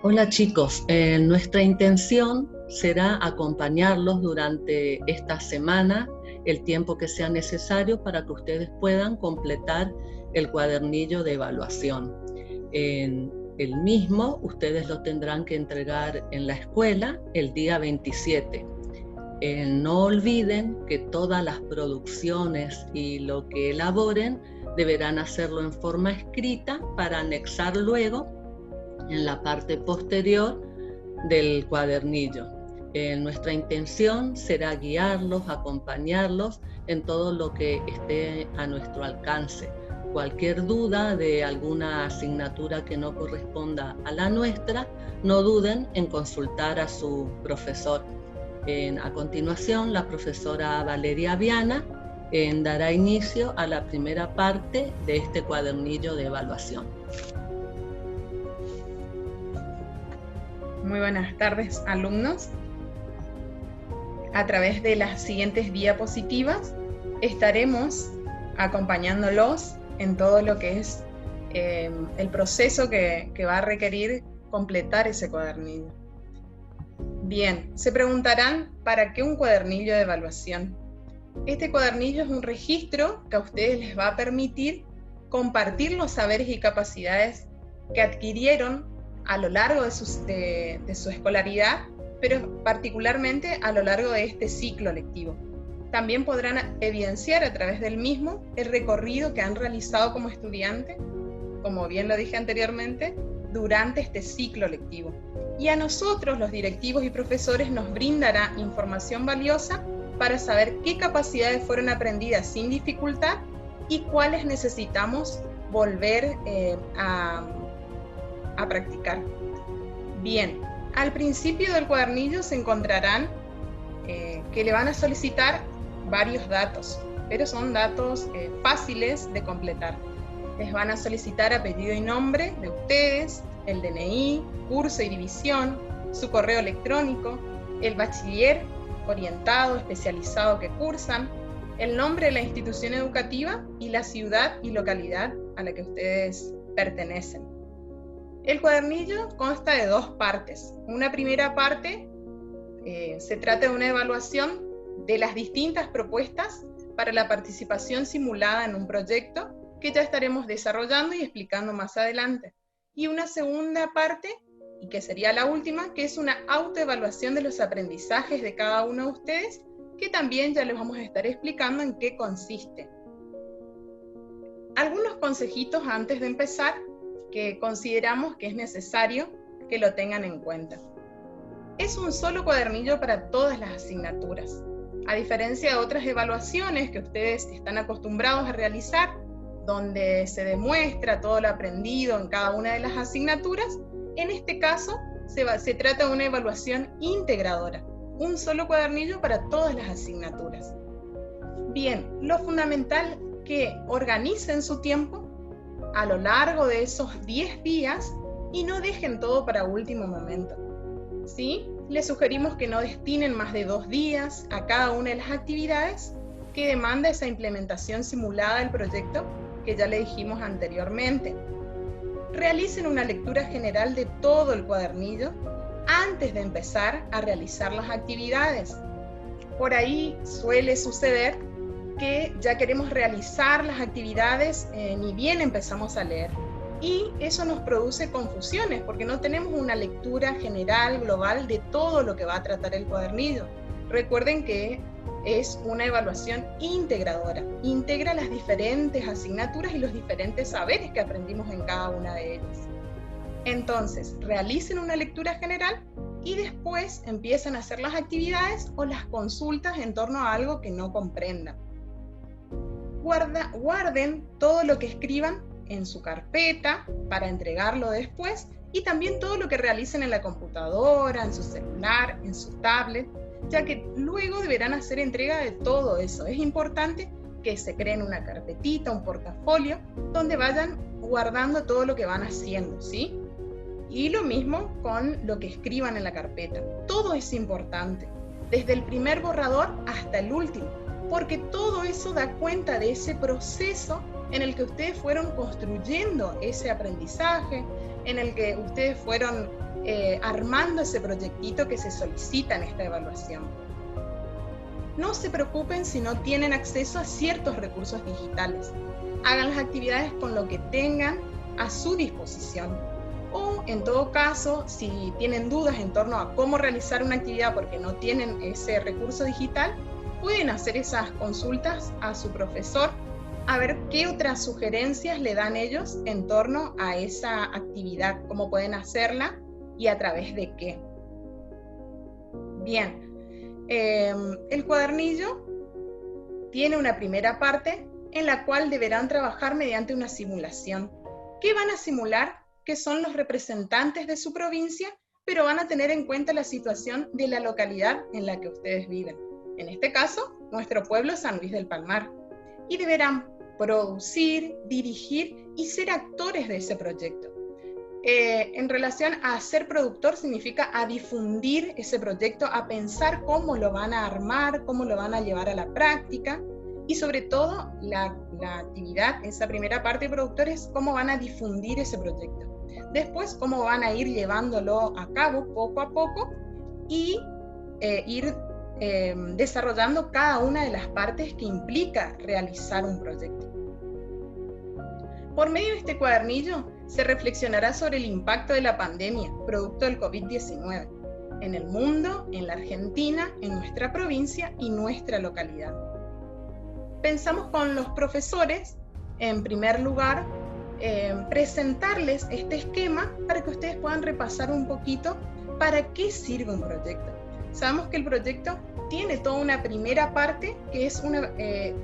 Hola chicos, nuestra intención será acompañarlos durante esta semana, el tiempo que sea necesario para que ustedes puedan completar el cuadernillo de evaluación. En el mismo ustedes lo tendrán que entregar en la escuela el día 27. No olviden que todas las producciones y lo que elaboren deberán hacerlo en forma escrita para anexar luego en la parte posterior del cuadernillo. Nuestra intención será guiarlos, acompañarlos en todo lo que esté a nuestro alcance. Cualquier duda de alguna asignatura que no corresponda a la nuestra, no duden en consultar a su profesor. A continuación, la profesora Valeria Viana dará inicio a la primera parte de este cuadernillo de evaluación. Muy buenas tardes, alumnos. A través de las siguientes diapositivas estaremos acompañándolos en todo lo que es el proceso que va a requerir completar ese cuadernillo. Bien, se preguntarán, ¿para qué un cuadernillo de evaluación? Este cuadernillo es un registro que a ustedes les va a permitir compartir los saberes y capacidades que adquirieron a lo largo de su escolaridad, pero particularmente a lo largo de este ciclo lectivo. También podrán evidenciar a través del mismo el recorrido que han realizado como estudiante, como bien lo dije anteriormente, durante este ciclo lectivo. Y a nosotros, los directivos y profesores, nos brindará información valiosa para saber qué capacidades fueron aprendidas sin dificultad y cuáles necesitamos volver a practicar. Bien, al principio del cuadernillo se encontrarán que le van a solicitar varios datos, pero son datos fáciles de completar. Les van a solicitar apellido y nombre de ustedes, el DNI, curso y división, su correo electrónico, el bachiller orientado, especializado que cursan, el nombre de la institución educativa y la ciudad y localidad a la que ustedes pertenecen. El cuadernillo consta de dos partes. Una primera parte se trata de una evaluación de las distintas propuestas para la participación simulada en un proyecto que ya estaremos desarrollando y explicando más adelante. Y una segunda parte, y que sería la última, que es una autoevaluación de los aprendizajes de cada uno de ustedes, que también ya les vamos a estar explicando en qué consiste. Algunos consejitos antes de empezar que consideramos que es necesario que lo tengan en cuenta. Es un solo cuadernillo para todas las asignaturas. A diferencia de otras evaluaciones que ustedes están acostumbrados a realizar, donde se demuestra todo lo aprendido en cada una de las asignaturas, en este caso se trata de una evaluación integradora, un solo cuadernillo para todas las asignaturas. Bien, lo fundamental que organicen su tiempo a lo largo de esos 10 días y no dejen todo para último momento. ¿Sí? Les sugerimos que no destinen más de 2 días a cada una de las actividades que demanda esa implementación simulada del proyecto que ya le dijimos anteriormente. Realicen una lectura general de todo el cuadernillo antes de empezar a realizar las actividades. Por ahí suele suceder que ya queremos realizar las actividades ni bien empezamos a leer. Y eso nos produce confusiones porque no tenemos una lectura general, global de todo lo que va a tratar el cuadernillo. Recuerden que es una evaluación integradora. Integra las diferentes asignaturas y los diferentes saberes que aprendimos en cada una de ellas. Entonces, realicen una lectura general y después empiezan a hacer las actividades o las consultas en torno a algo que no comprendan. Guarden todo lo que escriban en su carpeta para entregarlo después y también todo lo que realicen en la computadora, en su celular, en su tablet, ya que luego deberán hacer entrega de todo eso. Es importante que se creen una carpetita, un portafolio, donde vayan guardando todo lo que van haciendo, ¿sí? Y lo mismo con lo que escriban en la carpeta. Todo es importante, desde el primer borrador hasta el último, porque todo eso da cuenta de ese proceso en el que ustedes fueron construyendo ese aprendizaje, en el que ustedes fueron armando ese proyectito que se solicita en esta evaluación. No se preocupen si no tienen acceso a ciertos recursos digitales. Hagan las actividades con lo que tengan a su disposición. O, en todo caso, si tienen dudas en torno a cómo realizar una actividad porque no tienen ese recurso digital, pueden hacer esas consultas a su profesor a ver qué otras sugerencias le dan ellos en torno a esa actividad, cómo pueden hacerla y a través de qué. Bien, el cuadernillo tiene una primera parte en la cual deberán trabajar mediante una simulación. ¿Qué van a simular? Que son los representantes de su provincia, pero van a tener en cuenta la situación de la localidad en la que ustedes viven. En este caso, nuestro pueblo San Luis del Palmar. Y deberán producir, dirigir y ser actores de ese proyecto. En relación a ser productor significa a difundir ese proyecto, a pensar cómo lo van a armar, cómo lo van a llevar a la práctica y sobre todo la actividad, esa primera parte de productor es cómo van a difundir ese proyecto. Después cómo van a ir llevándolo a cabo poco a poco y ir desarrollando cada una de las partes que implica realizar un proyecto. Por medio de este cuadernillo se reflexionará sobre el impacto de la pandemia, producto del COVID-19, en el mundo, en la Argentina, en nuestra provincia y nuestra localidad. Pensamos con los profesores, en primer lugar, presentarles este esquema para que ustedes puedan repasar un poquito para qué sirve un proyecto. Sabemos que el proyecto tiene toda una primera parte que es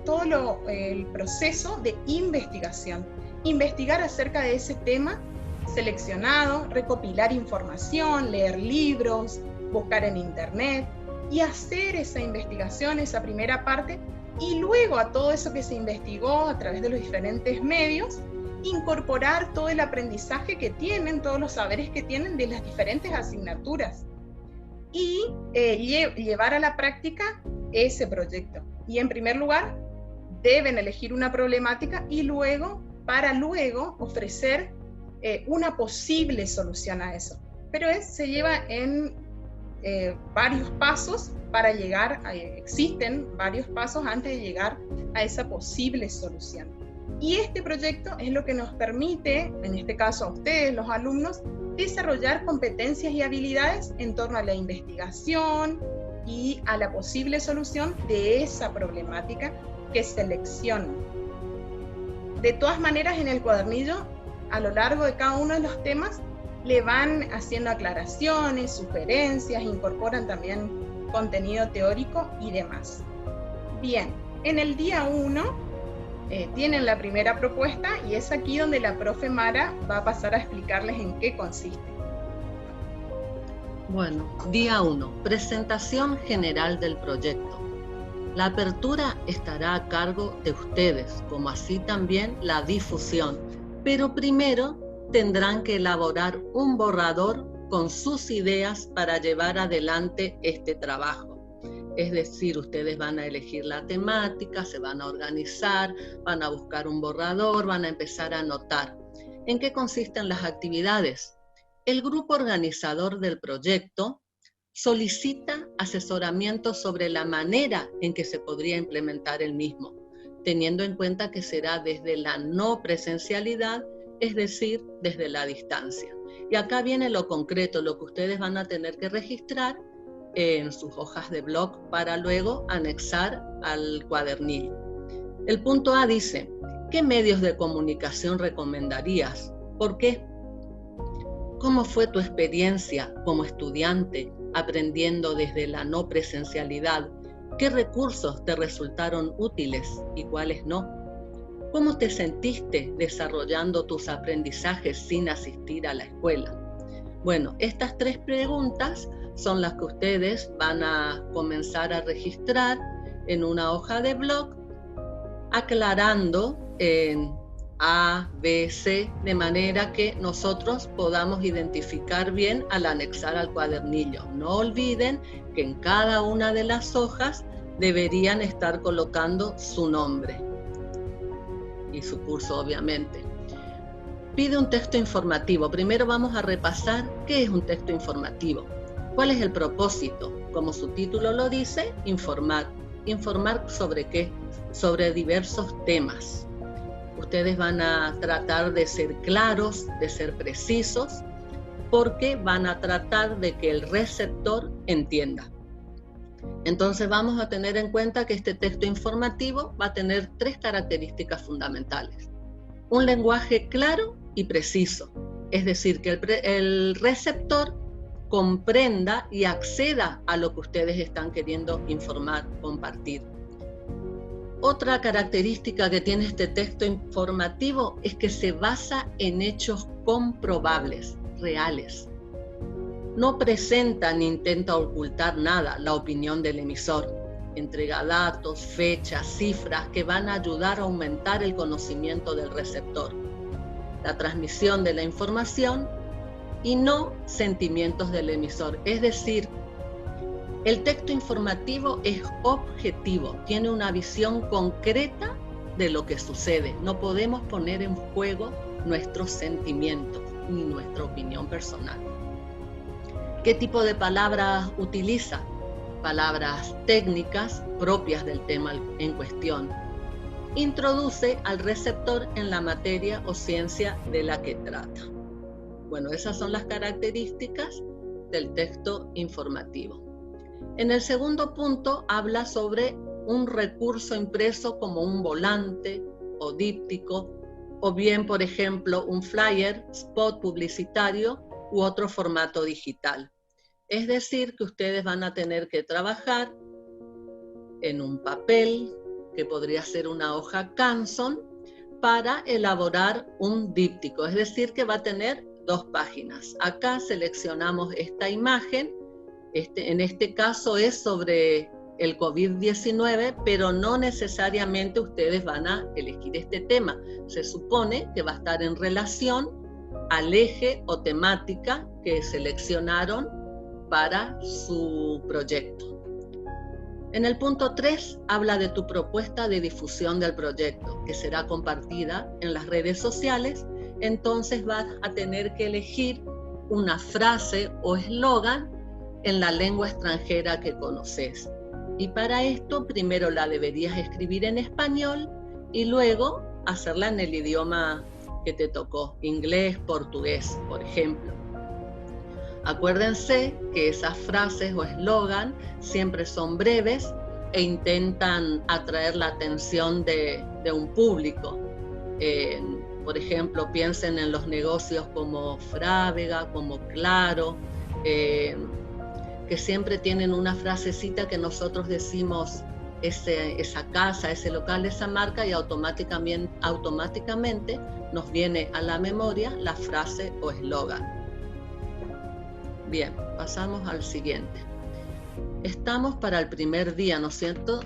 todo el proceso de investigación. Investigar acerca de ese tema seleccionado, recopilar información, leer libros, buscar en internet y hacer esa investigación, esa primera parte, y luego a todo eso que se investigó a través de los diferentes medios, incorporar todo el aprendizaje que tienen, todos los saberes que tienen de las diferentes asignaturas y llevar a la práctica ese proyecto. Y en primer lugar, deben elegir una problemática y para luego ofrecer una posible solución a eso. Pero se lleva en varios pasos para llegar, existen varios pasos antes de llegar a esa posible solución. Y este proyecto es lo que nos permite, en este caso a ustedes, los alumnos, desarrollar competencias y habilidades en torno a la investigación y a la posible solución de esa problemática que seleccionan. De todas maneras, en el cuadernillo, a lo largo de cada uno de los temas, le van haciendo aclaraciones, sugerencias, incorporan también contenido teórico y demás. Bien, en el día 1 tienen la primera propuesta y es aquí donde la profe Mara va a pasar a explicarles en qué consiste. Bueno, día 1, presentación general del proyecto. La apertura estará a cargo de ustedes, como así también la difusión, pero primero tendrán que elaborar un borrador con sus ideas para llevar adelante este trabajo. Es decir, ustedes van a elegir la temática, se van a organizar, van a buscar un borrador, van a empezar a anotar. ¿En qué consisten las actividades? El grupo organizador del proyecto solicita asesoramiento sobre la manera en que se podría implementar el mismo, teniendo en cuenta que será desde la no presencialidad, es decir, desde la distancia. Y acá viene lo concreto, lo que ustedes van a tener que registrar en sus hojas de blog para luego anexar al cuadernillo. El punto A dice, ¿qué medios de comunicación recomendarías? ¿Por qué? ¿Cómo fue tu experiencia como estudiante aprendiendo desde la no presencialidad? ¿Qué recursos te resultaron útiles y cuáles no? ¿Cómo te sentiste desarrollando tus aprendizajes sin asistir a la escuela? Bueno, estas 3 preguntas son las que ustedes van a comenzar a registrar en una hoja de blog, aclarando en A, B, C, de manera que nosotros podamos identificar bien al anexar al cuadernillo. No olviden que en cada una de las hojas deberían estar colocando su nombre. y su curso obviamente. Pide un texto informativo. Primero vamos a repasar qué es un texto informativo. ¿Cuál es el propósito? Como su título lo dice, informar. ¿Informar sobre qué? Sobre diversos temas. Ustedes van a tratar de ser claros, de ser precisos, porque van a tratar de que el receptor entienda. Entonces vamos a tener en cuenta que este texto informativo va a tener 3 características fundamentales. Un lenguaje claro y preciso, es decir, que el receptor comprenda y acceda a lo que ustedes están queriendo informar, compartir. Otra característica que tiene este texto informativo es que se basa en hechos comprobables, reales. No presenta ni intenta ocultar nada la opinión del emisor. Entrega datos, fechas, cifras que van a ayudar a aumentar el conocimiento del receptor, la transmisión de la información y no sentimientos del emisor. Es decir, el texto informativo es objetivo, tiene una visión concreta de lo que sucede. No podemos poner en juego nuestros sentimientos ni nuestra opinión personal. ¿Qué tipo de palabras utiliza? Palabras técnicas propias del tema en cuestión. Introduce al receptor en la materia o ciencia de la que trata. Bueno, esas son las características del texto informativo. En el segundo punto habla sobre un recurso impreso como un volante o díptico, o bien, por ejemplo, un flyer, spot publicitario u otro formato digital. Es decir, que ustedes van a tener que trabajar en un papel, que podría ser una hoja Canson, para elaborar un díptico, es decir, que va a tener 2 páginas. Acá seleccionamos esta imagen, en este caso es sobre el COVID-19, pero no necesariamente ustedes van a elegir este tema. Se supone que va a estar en relación al eje o temática que seleccionaron para su proyecto. En el punto 3 habla de tu propuesta de difusión del proyecto, que será compartida en las redes sociales. Entonces vas a tener que elegir una frase o eslogan en la lengua extranjera que conoces. Y para esto primero la deberías escribir en español y luego hacerla en el idioma que te tocó, inglés, portugués, por ejemplo. Acuérdense que esas frases o eslogan siempre son breves e intentan atraer la atención de un público. Por ejemplo, piensen en los negocios como Frávega, como Claro, que siempre tienen una frasecita que nosotros decimos esa casa, ese local, esa marca, y automáticamente nos viene a la memoria la frase o eslogan. Bien, pasamos al siguiente. Estamos para el primer día, ¿no es cierto?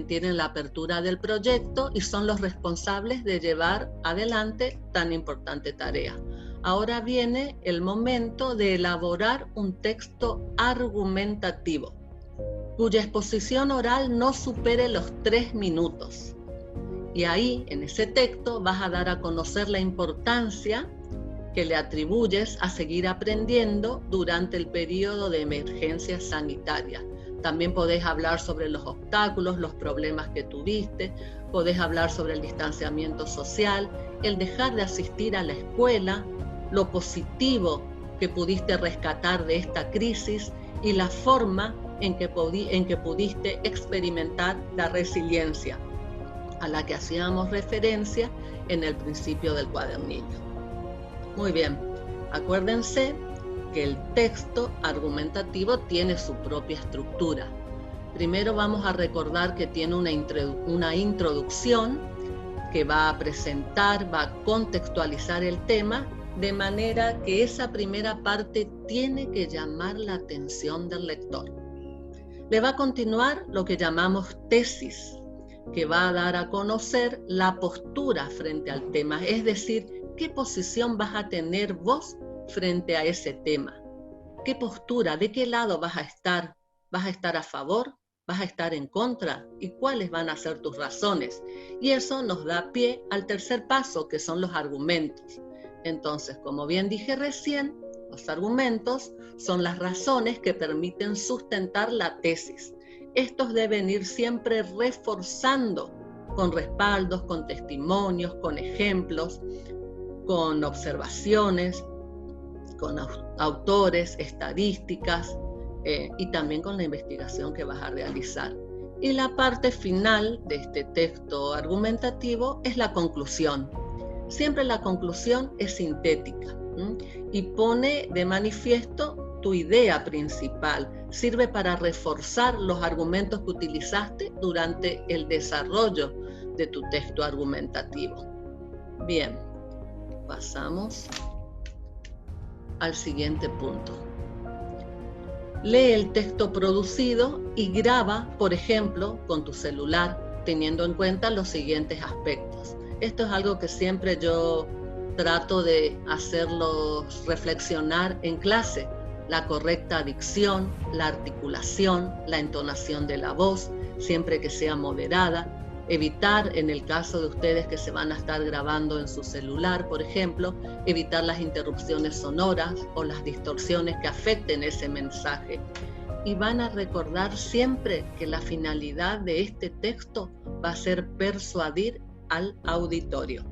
Tienen la apertura del proyecto y son los responsables de llevar adelante tan importante tarea. Ahora viene el momento de elaborar un texto argumentativo, cuya exposición oral no supere los 3 minutos. Y ahí, en ese texto, vas a dar a conocer la importancia que le atribuyes a seguir aprendiendo durante el periodo de emergencia sanitaria. También podés hablar sobre los obstáculos, los problemas que tuviste, podés hablar sobre el distanciamiento social, el dejar de asistir a la escuela, lo positivo que pudiste rescatar de esta crisis y la forma en que pudiste experimentar la resiliencia a la que hacíamos referencia en el principio del cuadernillo. Muy bien, acuérdense que el texto argumentativo tiene su propia estructura. Primero vamos a recordar que tiene una introducción que va a presentar, va a contextualizar el tema, de manera que esa primera parte tiene que llamar la atención del lector. Le va a continuar lo que llamamos tesis, que va a dar a conocer la postura frente al tema, es decir, qué posición vas a tener vos frente a ese tema. ¿Qué postura? ¿De qué lado vas a estar? ¿Vas a estar a favor ¿Vas a estar en contra? ¿Y cuáles van a ser tus razones? Y eso nos da pie al tercer paso, que son los argumentos. Entonces, como bien dije recién, los argumentos son las razones que permiten sustentar la tesis. Estos deben ir siempre reforzando con respaldos, con testimonios, con ejemplos, con observaciones, con autores, estadísticas y también con la investigación que vas a realizar. Y la parte final de este texto argumentativo es la conclusión. Siempre la conclusión es sintética y pone de manifiesto tu idea principal. Sirve para reforzar los argumentos que utilizaste durante el desarrollo de tu texto argumentativo. Bien, pasamos al siguiente punto. Lee el texto producido y graba, por ejemplo, con tu celular, teniendo en cuenta los siguientes aspectos. Esto es algo que siempre yo trato de hacerlos reflexionar en clase. La correcta dicción, la articulación, la entonación de la voz, siempre que sea moderada. Evitar, en el caso de ustedes que se van a estar grabando en su celular, por ejemplo, evitar las interrupciones sonoras o las distorsiones que afecten ese mensaje. Y van a recordar siempre que la finalidad de este texto va a ser persuadir al auditorio.